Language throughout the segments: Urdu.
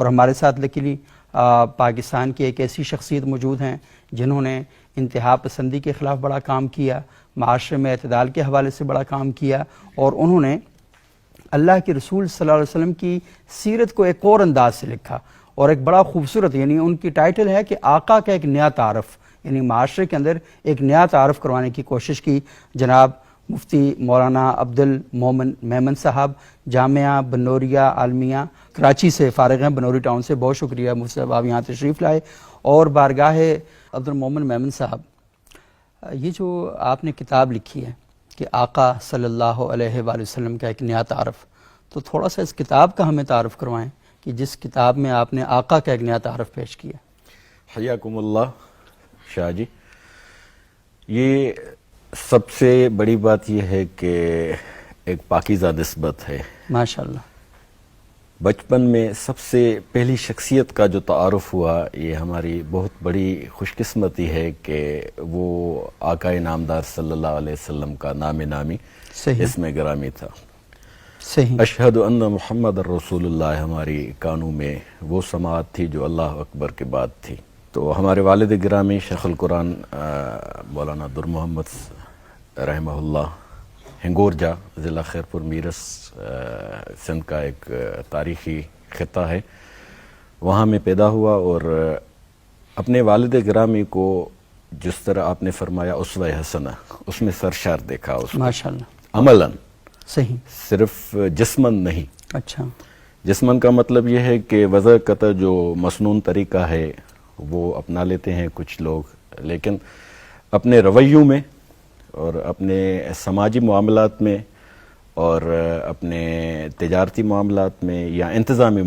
اور ہمارے ساتھ لکیلی پاکستان کی ایک ایسی شخصیت موجود ہیں جنہوں نے انتہا پسندی کے خلاف بڑا کام کیا، معاشرے میں اعتدال کے حوالے سے بڑا کام کیا، اور انہوں نے اللہ کے رسول صلی اللہ علیہ وسلم کی سیرت کو ایک اور انداز سے لکھا، اور ایک بڑا خوبصورت، یعنی ان کی ٹائٹل ہے کہ آقا کا ایک نیا تعارف، یعنی معاشرے کے اندر ایک نیا تعارف کروانے کی کوشش کی۔ جناب مفتی مولانا عبد المومن میمن صاحب جامعہ بنوریہ عالمیہ کراچی سے فارغ ہیں، بنوری ٹاؤن سے۔ بہت شکریہ مفتی صاحب آپ یہاں تشریف لائے۔ اور بارگاہ عبد المومن میمن صاحب، یہ جو آپ نے کتاب لکھی ہے کہ آقا صلی اللہ علیہ وآلہ وسلم کا ایک نیا تعارف، تو تھوڑا سا اس کتاب کا ہمیں تعارف کروائیں کہ جس کتاب میں آپ نے آقا کا ایک نیا تعارف پیش کیا۔ حیاکم اللہ شاہ جی، یہ سب سے بڑی بات یہ ہے کہ ایک پاکیزہ نسبت ہے۔ ماشاءاللہ۔ بچپن میں سب سے پہلی شخصیت کا جو تعارف ہوا، یہ ہماری بہت بڑی خوش قسمتی ہے کہ وہ آقا نامدار صلی اللہ علیہ وسلم کا نام نامی اسم گرامی تھا۔ صحیح۔ اشہد ان محمد الرسول اللہ ہماری کانوں میں وہ سماعت تھی جو اللہ اکبر کے بعد تھی۔ تو ہمارے والد گرامی شیخ القرآن مولانا در محمد رحمہ اللہ ہنگورجا ضلع خیرپور میرس سندھ کا ایک تاریخی خطہ ہے، وہاں میں پیدا ہوا، اور اپنے والد گرامی کو جس طرح آپ نے فرمایا اسوہ حسنہ، اس میں سرشار دیکھا اس کو ماشاءاللہ، عملاً، صحیح، صرف جسماً نہیں۔ اچھا، جسماً کا مطلب یہ ہے کہ وضع قطع جو مسنون طریقہ ہے وہ اپنا لیتے ہیں کچھ لوگ، لیکن اپنے رویوں میں اور اپنے سماجی معاملات میں اور اپنے تجارتی معاملات میں یا انتظامی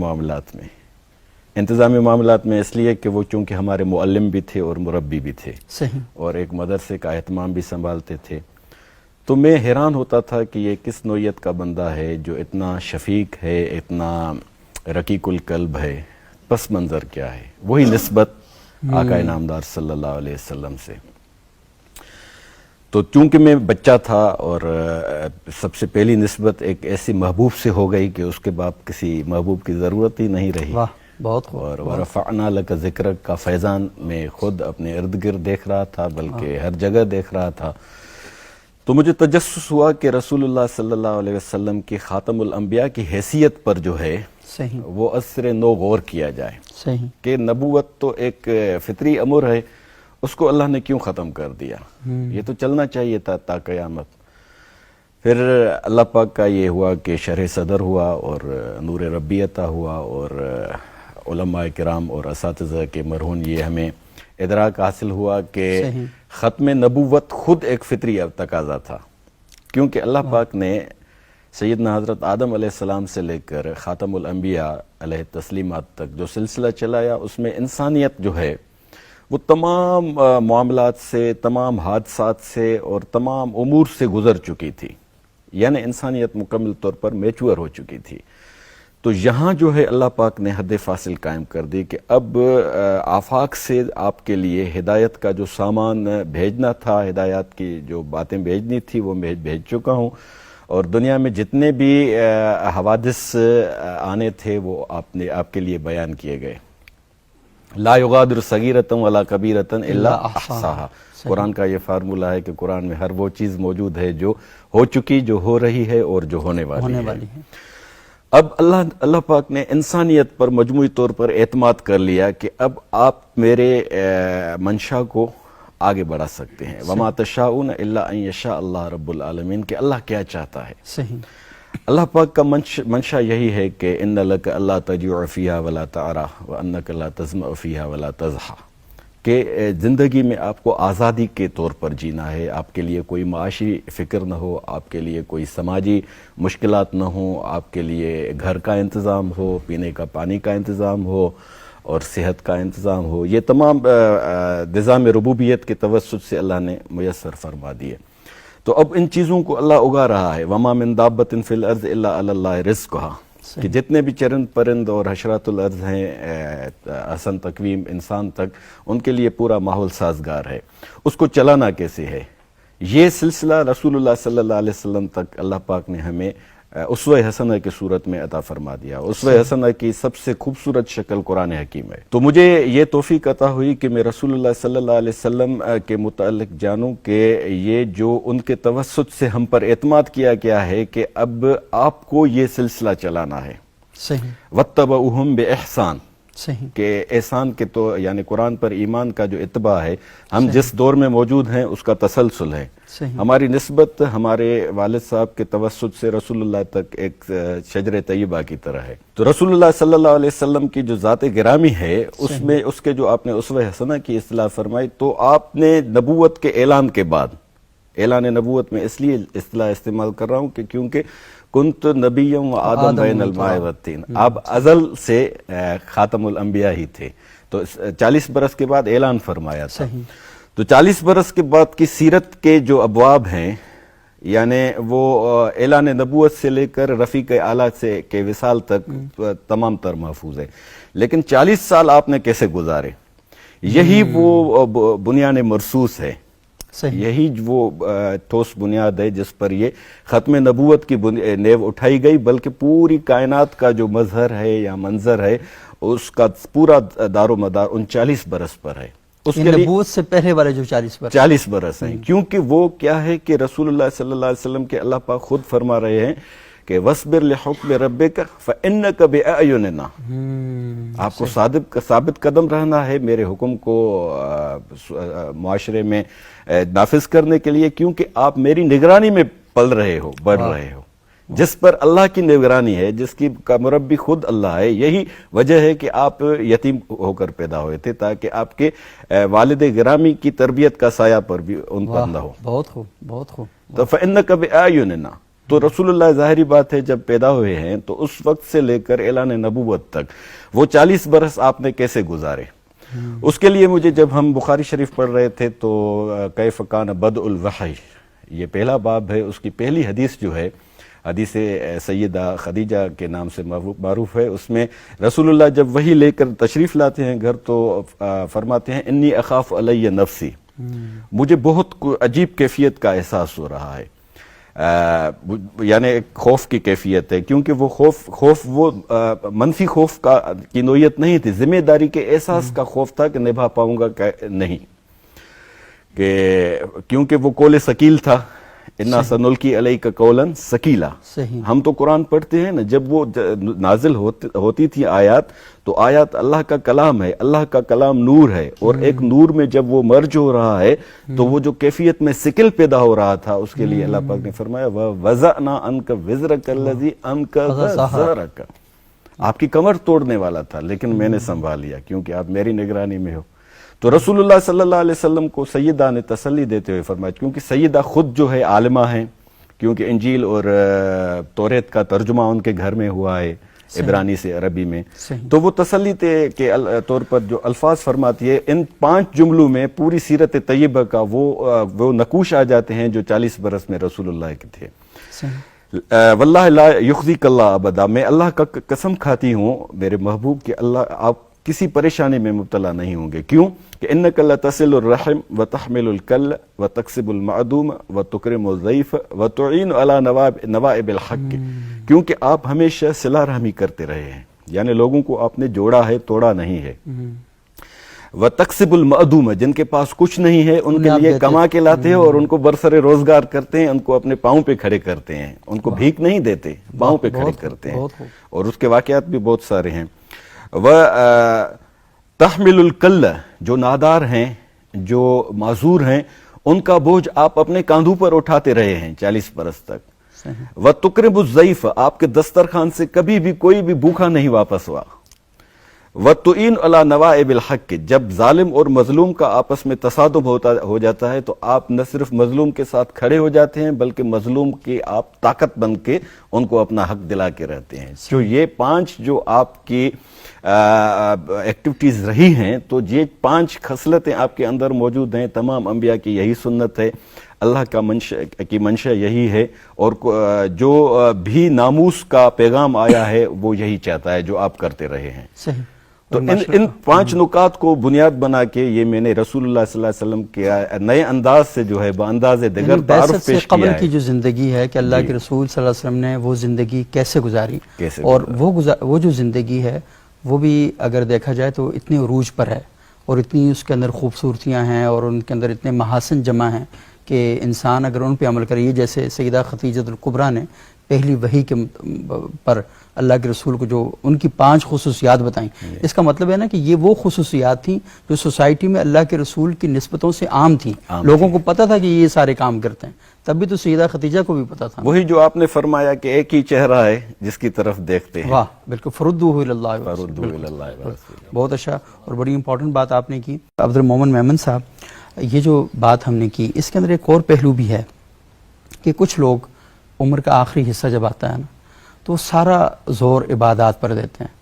معاملات میں اس لیے کہ وہ چونکہ ہمارے معلم بھی تھے اور مربی بھی تھے، صحیح، اور ایک مدرسے کا اہتمام بھی سنبھالتے تھے، تو میں حیران ہوتا تھا کہ یہ کس نوعیت کا بندہ ہے جو اتنا شفیق ہے، اتنا رقیق القلب ہے، پس منظر کیا ہے؟ وہی نسبت آقا نامدار صلی اللہ علیہ وسلم سے۔ تو چونکہ میں بچہ تھا اور سب سے پہلی نسبت ایک ایسی محبوب سے ہو گئی کہ اس کے بعد کسی محبوب کی ضرورت ہی نہیں رہی۔ واہ، بہت خوب۔ اور ورفعنا لک ذکرک کا فیضان میں خود اپنے ارد گرد دیکھ رہا تھا، بلکہ ہر جگہ دیکھ رہا تھا، تو مجھے تجسس ہوا کہ رسول اللہ صلی اللہ علیہ وسلم کی خاتم الانبیاء کی حیثیت پر جو ہے صحیح، وہ اثر نو غور کیا جائے، صحیح، کہ نبوت تو ایک فطری امر ہے، اس کو اللہ نے کیوں ختم کر دیا؟ یہ تو چلنا چاہیے تھا تا قیامت۔ پھر اللہ پاک کا یہ ہوا کہ شرح صدر ہوا اور نور ربی عطا ہوا، اور علماء کرام اور اساتذہ کے مرہون یہ ہمیں ادراک حاصل ہوا کہ ختم نبوت خود ایک فطری تقاضا تھا، کیونکہ اللہ پاک نے سیدنا حضرت آدم علیہ السلام سے لے کر خاتم الانبیاء علیہ تسلیمات تک جو سلسلہ چلایا، اس میں انسانیت جو ہے وہ تمام معاملات سے، تمام حادثات سے اور تمام امور سے گزر چکی تھی، یعنی انسانیت مکمل طور پر میچور ہو چکی تھی۔ تو یہاں جو ہے اللہ پاک نے حد فاصل قائم کر دی کہ اب آفاق سے آپ کے لیے ہدایت کا جو سامان بھیجنا تھا، ہدایات کی جو باتیں بھیجنی تھی وہ میں بھیج چکا ہوں، اور دنیا میں جتنے بھی حوادث آنے تھے وہ آپ کے لیے بیان کیے گئے۔ لا یغادر صغیرۃ ولا کبیرۃ الا احصاها، قرآن کا یہ فارمولہ ہے کہ قرآن میں ہر وہ چیز موجود ہے جو ہو چکی، جو ہو رہی ہے اور جو ہونے والی ہے۔ اب اللہ پاک نے انسانیت پر مجموعی طور پر اعتماد کر لیا کہ اب آپ میرے منشا کو آگے بڑھا سکتے ہیں۔ وما تشاؤون الا ان یشاء اللہ رب العالمین، کہ اللہ کیا چاہتا ہے۔ صحیح، اللہ پاک کا منشا یہی ہے کہ ان لک اللہ تجوع فیہا ولا تعرا وانک لا تظمأ فیہا ولا تضحا، کہ زندگی میں آپ کو آزادی کے طور پر جینا ہے، آپ کے لیے کوئی معاشی فکر نہ ہو، آپ کے لیے کوئی سماجی مشکلات نہ ہوں، آپ کے لیے گھر کا انتظام ہو، پینے کا پانی کا انتظام ہو اور صحت کا انتظام ہو، یہ تمام نظام ربوبیت کے توسط سے اللہ نے میسر فرما دیے۔ تو اب ان چیزوں کو اللہ اگا رہا ہے۔ وما من دابۃ فی الارض الا علی اللہ رزقها، کہ جتنے بھی چرند پرند اور حشرات الارض ہیں حسن تقویم انسان تک، ان کے لیے پورا ماحول سازگار ہے۔ اس کو چلانا کیسے ہے؟ یہ سلسلہ رسول اللہ صلی اللہ علیہ وسلم تک اللہ پاک نے ہمیں اسوہ حسنہ کی صورت میں عطا فرما دیا. اسوہ حسنہ کی سب سے خوبصورت شکل قرآن حکیم ہے. تو مجھے یہ توفیق عطا ہوئی کہ میں رسول اللہ صلی اللہ علیہ وسلم کے متعلق جانوں کہ یہ جو ان کے توسط سے ہم پر اعتماد کیا گیا ہے کہ اب آپ کو یہ سلسلہ چلانا ہے. صحیح. واتبعوہم بإحسان، صحیح. کہ احسان کے تو یعنی قرآن پر ایمان کا جو اتباع ہے، ہم جس دور میں موجود ہیں اس کا تسلسل ہے. صحیح. ہماری نسبت ہمارے والد صاحب کے توسط سے رسول اللہ تک ایک شجر طیبہ کی طرح ہے. تو رسول اللہ صلی اللہ علیہ وسلم کی جو ذات گرامی ہے اس میں اس کے جو آپ نے اسوہ حسنہ کی اصطلاح فرمائی، تو آپ نے نبوت کے اعلان کے بعد، اعلان نبوت میں اس لیے اصطلاح استعمال کر رہا ہوں کہ کیونکہ کنت نبیم و آدم بین الماء والطین، آپ ازل سے خاتم الانبیاء ہی تھے. تو 40 برس کے بعد اعلان فرمایا تھا. تو 40 برس کے بعد کی سیرت کے جو ابواب ہیں، یعنی وہ اعلان نبوت سے لے کر رفیق اعلیٰ سے کے وصال تک تمام تر محفوظ ہے. لیکن 40 سال آپ نے کیسے گزارے، یہی وہ بنیاد مرصوص ہے. یہی وہ ٹھوس بنیاد ہے جس پر یہ ختم نبوت کی نیو اٹھائی گئی، بلکہ پوری کائنات کا جو مظہر ہے یا منظر ہے اس کا پورا دار و مدار ان 40 برس پر ہے. اس کے نبوت سے پہلے والے جو 40 برس ہیں، کیونکہ وہ کیا ہے کہ رسول اللہ صلی اللہ علیہ وسلم کے اللہ پاک خود فرما رہے ہیں کہ وَاصْبِرْ لِحُكْمِ رَبِّكَ فَإِنَّكَ بِأَعْيُنِنَا، آپ کو ثابت قدم رہنا ہے میرے حکم کو معاشرے میں نافذ کرنے کے لیے، کیونکہ آپ میری نگرانی میں پل رہے ہو، بڑھ رہے ہو. جس پر اللہ کی نگرانی ہے، جس کی کا مربی خود اللہ ہے. یہی وجہ ہے کہ آپ یتیم ہو کر پیدا ہوئے تھے تاکہ آپ کے والد گرامی کی تربیت کا سایہ پر بھی ان پر نہ ہو. بہت خوب، بہت خوب. تو فَإِنَّكَ بِأَعْيُنِنَا، تو رسول اللہ ظاہری بات ہے جب پیدا ہوئے ہیں تو اس وقت سے لے کر اعلان نبوت تک وہ 40 برس آپ نے کیسے گزارے. اس کے لیے مجھے جب ہم بخاری شریف پڑھ رہے تھے تو کیف کان بدء الوحی، یہ پہلا باب ہے، اس کی پہلی حدیث جو ہے حدیث سیدہ خدیجہ کے نام سے معروف ہے. اس میں رسول اللہ جب وحی لے کر تشریف لاتے ہیں گھر تو فرماتے ہیں انی اخاف علی نفسی، مجھے بہت عجیب کیفیت کا احساس ہو رہا ہے. یعنی ایک خوف کی کیفیت ہے، کیونکہ وہ خوف وہ منفی خوف کی نوعیت نہیں تھی، ذمہ داری کے احساس کا خوف تھا کہ نبھا پاؤں گا نہیں، کہ کیونکہ وہ قول ثقیل تھا. اِنَّا سَنُلْقِي عَلَيْكَ قَوْلًا ثَقِيلًا. ہم تو قرآن پڑھتے ہیں نا، جب وہ نازل ہوتی تھی آیات، تو آیات اللہ کا کلام ہے، اللہ کا کلام نور ہے، اور ایک نور میں جب وہ مرج ہو رہا ہے تو وہ جو کیفیت میں سکل پیدا ہو رہا تھا، اس کے لیے اللہ پاک نے فرمایا وَوَضَعْنَا عَنْكَ وِزْرَكَ الَّذِي أَنْقَضَ ظَهْرَكَ، آپ کی کمر توڑنے والا تھا لیکن میں نے سنبھال لیا کیونکہ آپ میری نگرانی میں ہو. تو رسول اللہ صلی اللہ علیہ وسلم کو سیدہ نے تسلی دیتے ہوئے فرمایا، کیونکہ سیدہ خود جو ہے عالمہ ہیں، کیونکہ انجیل اور توریت کا ترجمہ ان کے گھر میں ہوا ہے عبرانی سے عربی میں. تو وہ تسلی کے طور پر جو الفاظ فرماتی ہے، ان 5 جملوں میں پوری سیرت طیبہ کا وہ نقوش آ جاتے ہیں جو 40 برس میں رسول اللہ کے تھے. واللہ لا یخزیک اللہ ابدا، میں اللہ کا قسم کھاتی ہوں میرے محبوب کہ اللہ آپ کسی پریشانی میں مبتلا نہیں ہوں گے. کیوں کہ انک لتصل الرحم وتحمل الکل وتکسب المعدوم وتکرم الضیف وتعین علی نوائب الحق، کیونکہ آپ ہمیشہ صلہ رحمی کرتے رہے ہیں، یعنی لوگوں کو آپ نے جوڑا ہے، توڑا نہیں ہے. وتکسب المعدوم، جن کے پاس کچھ نہیں ہے ان کے لیے کما کے لاتے ہیں اور ان کو برسر روزگار کرتے ہیں، ان کو اپنے پاؤں پہ کھڑے کرتے ہیں، ان کو بھیک نہیں دیتے، پاؤں پہ کھڑے کرتے ہیں. اور اس کے واقعات بھی بہت سارے ہیں. تحمل الکل، جو نادار ہیں، جو معذور ہیں، ان کا بوجھ آپ اپنے کاندھوں پر اٹھاتے رہے ہیں 40 برس تک. وتکرم الضیف، آپ کے دسترخوان سے کبھی بھی کوئی بھی بھوکا نہیں واپس ہوا. وتعین علی نوائب الحق، جب ظالم اور مظلوم کا آپس میں تصادم ہو جاتا ہے تو آپ نہ صرف مظلوم کے ساتھ کھڑے ہو جاتے ہیں بلکہ مظلوم کی آپ طاقت بن کے ان کو اپنا حق دلا کے رہتے ہیں. جو یہ 5 جو آپ کی ایکٹیویٹیز رہی ہیں، تو یہ 5 خصلتیں آپ کے اندر موجود ہیں. تمام انبیاء کی یہی سنت ہے، اللہ کا منشا یہی ہے، اور جو بھی ناموس کا پیغام آیا ہے وہ یہی چاہتا ہے جو آپ کرتے رہے ہیں. تو ان 5 نکات کو بنیاد بنا کے یہ میں نے رسول اللہ صلی اللہ علیہ وسلم کے نئے انداز سے جو ہے بانداز دیگر تعارف پیش کیا قبل ہے کی جو زندگی ہے کہ اللہ کے رسول صلی اللہ علیہ وسلم نے وہ زندگی کیسے گزاری، اور وہ جو زندگی ہے وہ بھی اگر دیکھا جائے تو اتنی عروج پر ہے، اور اتنی اس کے اندر خوبصورتیاں ہیں، اور ان کے اندر اتنے محاسن جمع ہیں کہ انسان اگر ان پہ عمل کرے، جیسے سیدہ خدیجہ الکبریٰ نے پہلی وحی کے پر اللہ کے رسول کو جو ان کی 5 خصوصیات بتائیں، اس کا مطلب ہے نا کہ یہ وہ خصوصیات تھیں جو سوسائٹی میں اللہ کے رسول کی نسبتوں سے عام تھیں، لوگوں کو پتہ تھا کہ یہ سارے کام کرتے ہیں، تب بھی تو سیدہ خدیجہ کو بھی پتہ تھا۔ وہی جو آپ نے فرمایا کہ ایک ہی چہرہ ہے جس کی طرف دیکھتے ہیں۔ واہ، بالکل، فردوہ الی اللہ بہت اچھا اور بڑی امپورٹنٹ بات آپ نے کی عبد المومن میمن صاحب۔ یہ جو بات ہم نے کی اس کے اندر ایک اور پہلو بھی ہے کہ کچھ لوگ عمر کا آخری حصہ جب آتا ہے نا تو سارا زور عبادات پر دیتے ہیں،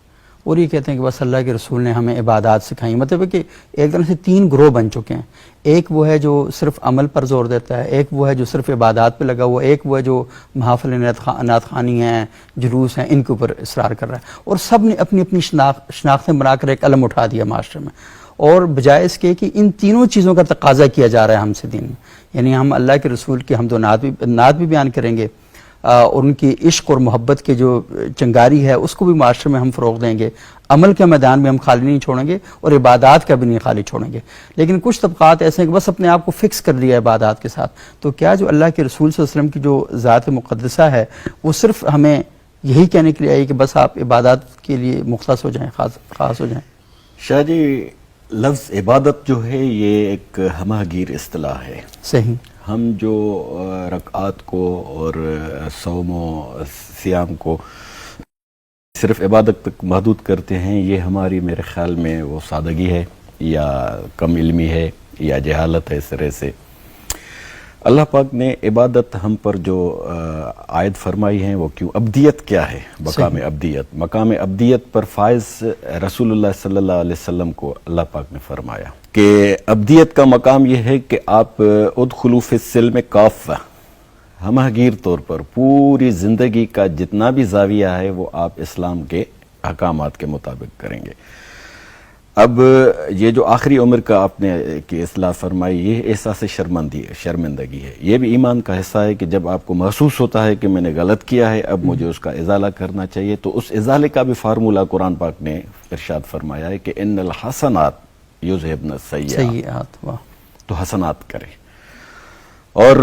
اور یہ کہتے ہیں کہ بس اللہ کے رسول نے ہمیں عبادات سکھائیں، مطلب ہے کہ ایک طرح سے 3 گروہ بن چکے ہیں، ایک وہ ہے جو صرف عمل پر زور دیتا ہے، ایک وہ ہے جو صرف عبادات پہ لگا ہوا، ایک وہ ہے جو محافل نعت خوانی ہیں، جلوس ہیں، ان کے اوپر اصرار کر رہا ہے، اور سب نے اپنی اپنی شناختیں بنا کر ایک علم اٹھا دیا معاشرے میں، اور بجائے اس کے کہ ان تینوں چیزوں کا تقاضا کیا جا رہا ہے ہم سے دین میں، یعنی ہم اللہ کے رسول کی حمد و نعت بھی بیان کریں گے، اور ان کی عشق اور محبت کے جو چنگاری ہے اس کو بھی معاشرے میں ہم فروغ دیں گے، عمل کے میدان میں ہم خالی نہیں چھوڑیں گے، اور عبادات کا بھی نہیں خالی چھوڑیں گے۔ لیکن کچھ طبقات ایسے ہیں کہ بس اپنے آپ کو فکس کر دیا عبادات کے ساتھ، تو کیا جو اللہ کے رسول صلی اللہ علیہ وسلم کی جو ذات مقدسہ ہے وہ صرف ہمیں یہی کہنے کے لیے آئی کہ بس آپ عبادات کے لیے مختص ہو جائیں، خاص ہو جائیں؟ شاہ جی، لفظ عبادت جو ہے یہ ایک ہمہ گیر اصطلاح ہے۔ صحیح۔ ہم جو رکعات کو اور صوم و صیام کو صرف عبادت تک محدود کرتے ہیں، یہ ہماری میرے خیال میں وہ سادگی ہے یا کم علمی ہے یا جہالت ہے۔ اس طرح سے اللہ پاک نے عبادت ہم پر جو عائد فرمائی ہیں وہ کیوں، ابدیت کیا ہے، مقام ابدیت پر فائز رسول اللہ صلی اللہ علیہ وسلم کو اللہ پاک نے فرمایا کہ ابدیت کا مقام یہ ہے کہ آپ ادخلوا فی السلم کافہ، ہمہ گیر طور پر پوری زندگی کا جتنا بھی زاویہ ہے وہ آپ اسلام کے احکامات کے مطابق کریں گے۔ اب یہ جو آخری عمر کا آپ نے کی اصلاح فرمائی، یہ احساس شرمندگی ہے، یہ بھی ایمان کا حصہ ہے کہ جب آپ کو محسوس ہوتا ہے کہ میں نے غلط کیا ہے، اب مجھے اس کا ازالہ کرنا چاہیے، تو اس ازالے کا بھی فارمولہ قرآن پاک نے ارشاد فرمایا ہے کہ ان الحسنات یذہبن السیئات، تو حسنات کریں، اور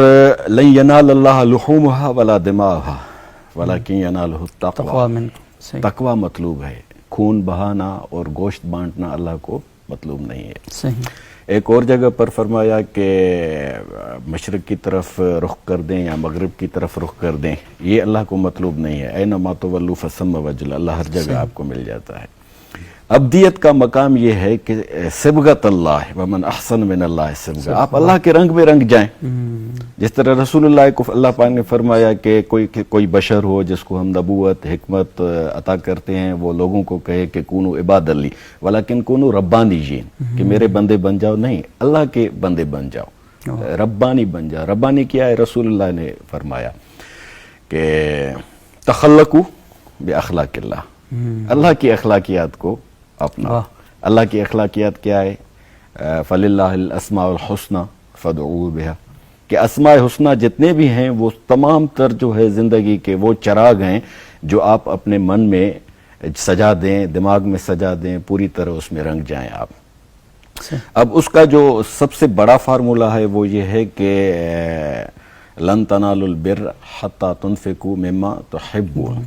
لن ینال اللہ لحومها ولا دماؤها ولکن ینالہ التقوی، تقوی مطلوب ہے، خون بہانا اور گوشت بانٹنا اللہ کو مطلوب نہیں ہے۔ صحیح۔ ایک اور جگہ پر فرمایا کہ مشرق کی طرف رخ کر دیں یا مغرب کی طرف رخ کر دیں، یہ اللہ کو مطلوب نہیں ہے، اینما تولوا فثم وجہ اللہ، اللہ ہر جگہ آپ کو مل جاتا ہے۔ ابدیت کا مقام یہ ہے کہ صبغت اللہ ومن احسن من اللہ صبغہ، آپ اللہ کے رنگ میں رنگ جائیں، جس طرح رسول اللہ کو اللہ پاک نے فرمایا کہ کوئی بشر ہو جس کو ہم نبوت حکمت عطا کرتے ہیں، وہ لوگوں کو کہے کہ کونوا عباد لی ولکن کونوا ربانیین، کہ میرے بندے بن جاؤ، نہیں، اللہ کے بندے بن جاؤ، ربانی بن جاؤ۔ ربانی کیا ہے؟ رسول اللہ نے فرمایا کہ تخلقوا باخلاق اللہ، اللہ کی اخلاقیات کو اپنا۔ اللہ کی اخلاقیات کیا ہے؟ فَلِلَّهِ الْأَسْمَاءُ الْحُسْنَى فَادْعُوهُ بِهَا، کہ اسماء حسنہ جتنے بھی ہیں وہ تمام تر جو ہے زندگی کے وہ چراغ ہیں جو آپ اپنے من میں سجا دیں، دماغ میں سجا دیں، پوری طرح اس میں رنگ جائیں آپ۔ اب اس کا جو سب سے بڑا فارمولہ ہے وہ یہ ہے کہ لَن تَنَالُوا الْبِرَّ حَتَّى تُنْفِقُوا مِمَّا تُحِبُّونَ،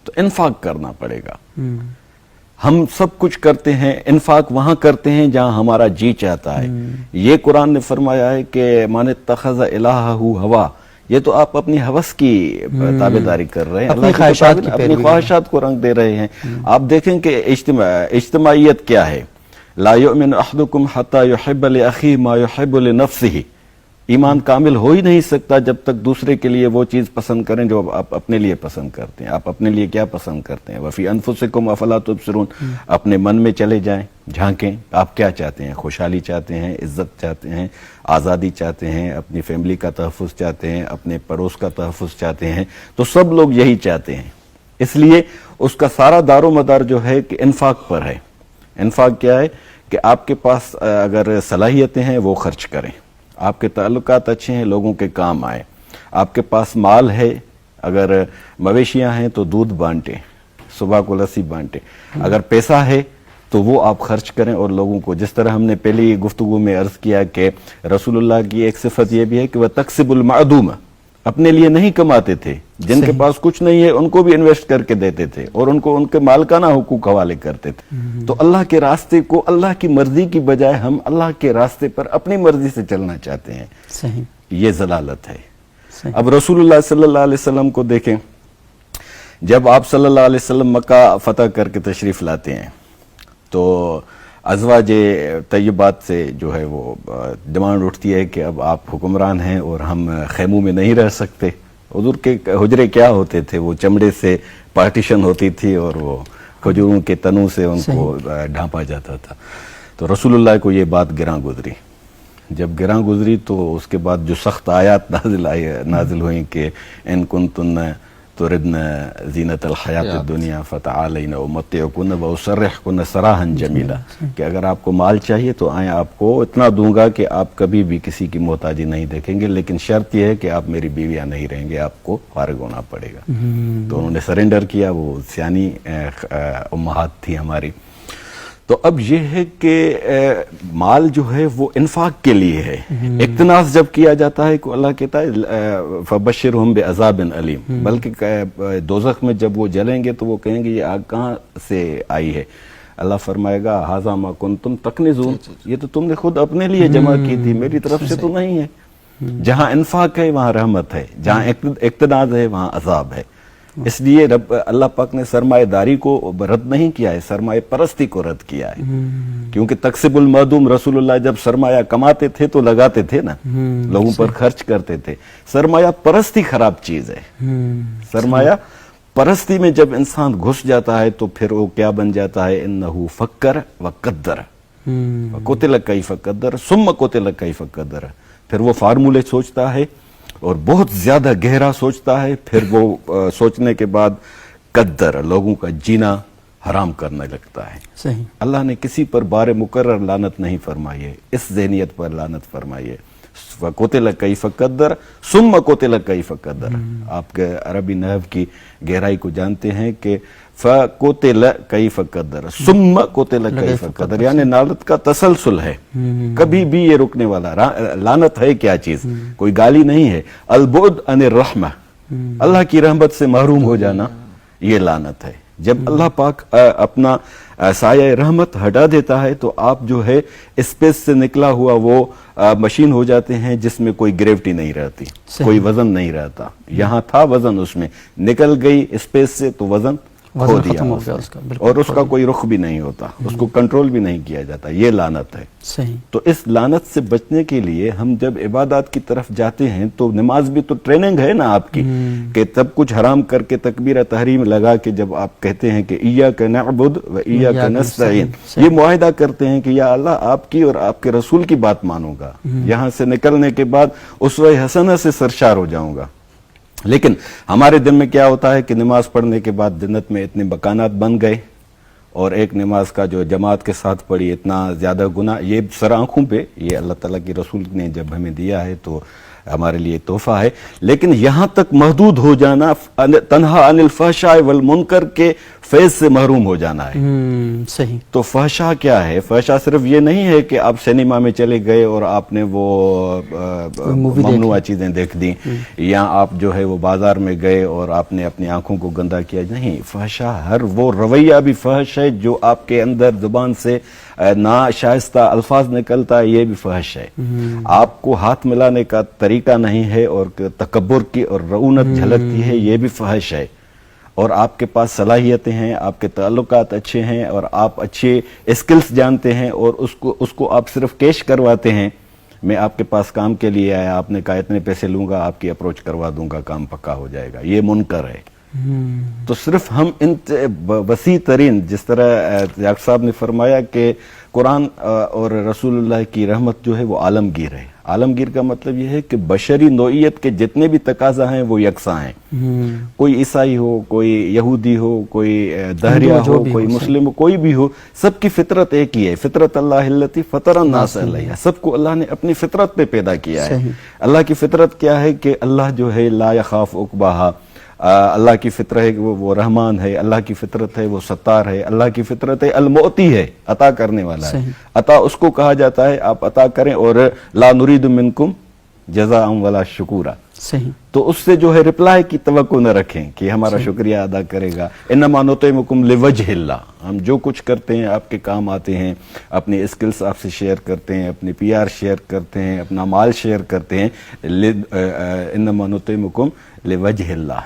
تو انفاق کرنا پڑے گا۔ ہم سب کچھ کرتے ہیں، انفاق وہاں کرتے ہیں جہاں ہمارا جی چاہتا ہے۔ یہ قرآن نے فرمایا ہے کہ من اتخذ الہہ ہوا، یہ تو آپ اپنی ہوس کی تابعداری کر رہے ہیں، اپنی خواہشات کو رنگ دے رہے ہیں۔ آپ دیکھیں کہ اجتماعیت کیا ہے، لا یؤمن احدکم حتی یحب لاخیہ ما یحب لنفسہ، ایمان کامل ہو ہی نہیں سکتا جب تک دوسرے کے لیے وہ چیز پسند کریں جو آپ اپنے لیے پسند کرتے ہیں۔ آپ اپنے لیے کیا پسند کرتے ہیں؟ وفی انفسکم افلا تبصرون، اپنے من میں چلے جائیں، جھانکیں، آپ کیا چاہتے ہیں؟ خوشحالی چاہتے ہیں، عزت چاہتے ہیں، آزادی چاہتے ہیں، اپنی فیملی کا تحفظ چاہتے ہیں، اپنے پڑوس کا تحفظ چاہتے ہیں، تو سب لوگ یہی چاہتے ہیں۔ اس لیے اس کا سارا دار و مدار جو ہے کہ انفاق پر ہے۔ انفاق کیا ہے کہ آپ کے پاس اگر صلاحیتیں ہیں وہ خرچ کریں، آپ کے تعلقات اچھے ہیں لوگوں کے کام آئیں، آپ کے پاس مال ہے، اگر مویشیاں ہیں تو دودھ بانٹیں، صبح کو لسی بانٹیں، اگر پیسہ ہے تو وہ آپ خرچ کریں اور لوگوں کو، جس طرح ہم نے پہلی گفتگو میں عرض کیا کہ رسول اللہ کی ایک صفت یہ بھی ہے کہ وہ تکسب المعدوم، اپنے لیے نہیں کماتے تھے، جن کے پاس کچھ نہیں ہے ان کو بھی انویسٹ کر کے دیتے تھے اور ان کو ان کے مالکانہ حقوق حوالے کرتے تھے۔ تو اللہ کے راستے کو اللہ کی مرضی کی بجائے ہم اللہ کے راستے پر اپنی مرضی سے چلنا چاہتے ہیں، صحیح، یہ ضلالت ہے۔ صحیح۔ اب رسول اللہ صلی اللہ علیہ وسلم کو دیکھیں، جب آپ صلی اللہ علیہ وسلم مکہ فتح کر کے تشریف لاتے ہیں تو ازواج طیبات سے جو ہے وہ ڈیمانڈ اٹھتی ہے کہ اب آپ حکمران ہیں اور ہم خیموں میں نہیں رہ سکتے۔ حضور کے حجرے کیا ہوتے تھے؟ وہ چمڑے سے پارٹیشن ہوتی تھی اور وہ کھجوروں کے تنوں سے ان کو ڈھانپا جاتا تھا۔ تو رسول اللہ کو یہ بات گراں گزری، جب گراں گزری تو اس کے بعد جو سخت آیات نازل ہوئیں کہ ان کنتن تردن زینت الحیات الدنیا فتعالین امتعکن واسرحکن سراحا جمیلا، کہ اگر آپ کو مال چاہیے تو آئیں، آپ کو اتنا دوں گا کہ آپ کبھی بھی کسی کی محتاجی نہیں دیکھیں گے، لیکن شرط یہ ہے کہ آپ میری بیویاں نہیں رہیں گے، آپ کو فارغ ہونا پڑے گا۔ تو انہوں نے سرنڈر کیا، وہ سیانی امہات تھی ہماری۔ تو اب یہ ہے کہ مال جو ہے وہ انفاق کے لیے ہے، اقتناص جب کیا جاتا ہے کہ اللہ کہتا ہے فبشرہم بعذاب علیم، بلکہ دوزخ میں جب وہ جلیں گے تو وہ کہیں گے یہ آگ کہاں سے آئی ہے؟ اللہ فرمائے گا ھذا ما کنتم تکنزون، یہ تو تم نے خود اپنے لیے جمع کی تھی، میری طرف سے تو نہیں ہے۔ جہاں انفاق ہے وہاں رحمت ہے، جہاں اقتناص ہے وہاں عذاب ہے۔ اس لیے اللہ پاک نے سرمایہ داری کو رد نہیں کیا ہے، سرمایہ پرستی کو رد کیا ہے، کیونکہ تکسب المعدوم، رسول اللہ جب سرمایہ کماتے تھے تو لگاتے تھے نا، لوگوں پر خرچ کرتے تھے۔ سرمایہ پرستی خراب چیز ہے، سرمایہ پرستی میں جب انسان گھس جاتا ہے تو پھر وہ کیا بن جاتا ہے؟ انہو فکر وقدر، قتل کیف قدر ثم قتل کیف قدر، پھر وہ فارمولے سوچتا ہے اور بہت زیادہ گہرا سوچتا ہے، پھر وہ سوچنے کے بعد قدر، لوگوں کا جینا حرام کرنے لگتا ہے۔ صحیح۔ اللہ نے کسی پر بار مقرر لعنت نہیں فرمائی ہے، اس ذہنیت پر لعنت فرمائی ہے۔ قتل کیف قدر ثم قتل کیف قدر، آپ کے عربی نحو کی گہرائی کو جانتے ہیں کہ فقتل کیف قدر ثم قتل کیف قدر، یعنی لعنت کا تسلسل ہے، کبھی بھی یہ رکنے والا۔ لعنت ہے کیا چیز؟ کوئی گالی نہیں ہے، البعد عن الرحمہ، اللہ کی رحمت سے محروم ہو جانا، یہ لعنت ہے۔ جب اللہ پاک اپنا سایہ رحمت ہٹا دیتا ہے تو آپ جو ہے اسپیس سے نکلا ہوا وہ مشین ہو جاتے ہیں جس میں کوئی گریوٹی نہیں رہتی، کوئی وزن نہیں رہتا۔ یہاں تھا وزن، اس میں نکل گئی اسپیس سے تو وزن کھو دیا اور اس کا کوئی رخ بھی نہیں ہوتا، اس کو کنٹرول بھی نہیں کیا جاتا، یہ لعنت ہے۔ صحیح۔ تو اس لعنت سے بچنے کے لیے ہم جب عبادات کی طرف جاتے ہیں تو نماز بھی تو ٹریننگ ہے نا آپ کی، کہ تب کچھ حرام کر کے تکبیرہ تحریم لگا کے جب آپ کہتے ہیں کہ ایاک نعبد و ایاک نستعین، یہ معاہدہ کرتے ہیں کہ یا اللہ آپ کی اور آپ کے رسول کی بات مانوں گا، یہاں سے نکلنے کے بعد اسوہ حسنہ سے سرشار ہو جاؤں گا۔ لیکن ہمارے دل میں کیا ہوتا ہے کہ نماز پڑھنے کے بعد جنت میں اتنے مکانات بن گئے، اور ایک نماز کا جو جماعت کے ساتھ پڑھی اتنا زیادہ گناہ، یہ سر آنکھوں پہ، یہ اللہ تعالیٰ کی رسول نے جب ہمیں دیا ہے تو ہمارے لیے تحفہ ہے۔ لیکن یہاں تک محدود ہو جانا، تنہا عن الفحشاء والمنکر کے فیض سے محروم ہو جانا ہے۔ صحیح۔ تو فحشاء کیا ہے؟ فحشاء صرف یہ نہیں ہے کہ آپ سینما میں چلے گئے اور آپ نے وہ ممنوعہ چیزیں دیکھ دیں، یا آپ جو ہے وہ بازار میں گئے اور آپ نے اپنی آنکھوں کو گندا کیا، نہیں۔ فحشاء ہر وہ رویہ بھی فحش ہے جو آپ کے اندر زبان سے ناشائستہ الفاظ نکلتا ہے، یہ بھی فحش ہے۔ آپ کو ہاتھ ملانے کا طریقہ نہیں ہے اور تکبر کی اور رعونت جھلکتی ہے، یہ بھی فحش ہے۔ اور آپ کے پاس صلاحیتیں ہیں، آپ کے تعلقات اچھے ہیں اور آپ اچھے اسکلز جانتے ہیں اور اس کو آپ صرف کیش کرواتے ہیں، میں آپ کے پاس کام کے لیے آیا، آپ نے کہا اتنے پیسے لوں گا، آپ کی اپروچ کروا دوں گا، کام پکا ہو جائے گا، یہ منکر ہے۔ تو صرف ہم ان وسیع ترین، جس طرح ڈاکٹر صاحب نے فرمایا کہ قرآن اور رسول اللہ کی رحمت جو ہے وہ عالمگیر ہے. عالمگیر کا مطلب یہ ہے کہ بشری نوعیت کے جتنے بھی تقاضا ہیں وہ یکساں ہیں. کوئی عیسائی ہو، کوئی یہودی ہو، کوئی دہریہ ہو، کوئی مسلم ہو، کوئی بھی ہو، سب کی فطرت ایک ہی ہے. فطرت اللہ التی فطر الناس علیہا. سب کو اللہ نے اپنی فطرت پہ پیدا کیا ہے. اللہ کی فطرت کیا ہے کہ اللہ جو ہے لا یخاف عقباہا. اللہ کی فطرت ہے کہ وہ رحمان ہے. اللہ کی فطرت ہے وہ ستار ہے. اللہ کی فطرت ہے المعطی ہے، عطا کرنے والا ہے. عطا اس کو کہا جاتا ہے آپ عطا کریں، اور لا نرید منکم جزاء ولا شکورا. صحیح. تو اس سے جو ہے رپلائی کی توقع نہ رکھیں کہ ہمارا شکریہ ادا کرے گا. انما نطعمکم لوجہ اللہ. ہم جو کچھ کرتے ہیں آپ کے کام آتے ہیں. اپنی اسکلز آپ سے شیئر کرتے ہیں، اپنی پی آر شیئر کرتے ہیں، اپنا مال شیئر کرتے ہیں. انما نطعمکم لوجہ اللہ.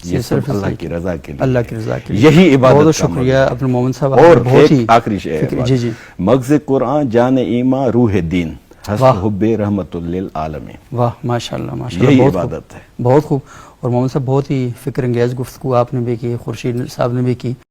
یہ صرف اللہ کی رضا کے لیے، اللہ کی رضا کے لیے. یہی عبادت. بہت شکریہ عبد المومن صاحب. اور بہت ہی ایک آخری شعر، جی مغز قرآن جان ایمان روح دین حسب حب رحمت للعالمین. واہ ماشاء اللہ ماشاء اللہ. یہی عبادت ہے. بہت خوب. اور مومن صاحب بہت ہی فکر انگیز گفتگو آپ نے بھی کی، خورشید صاحب نے بھی کی.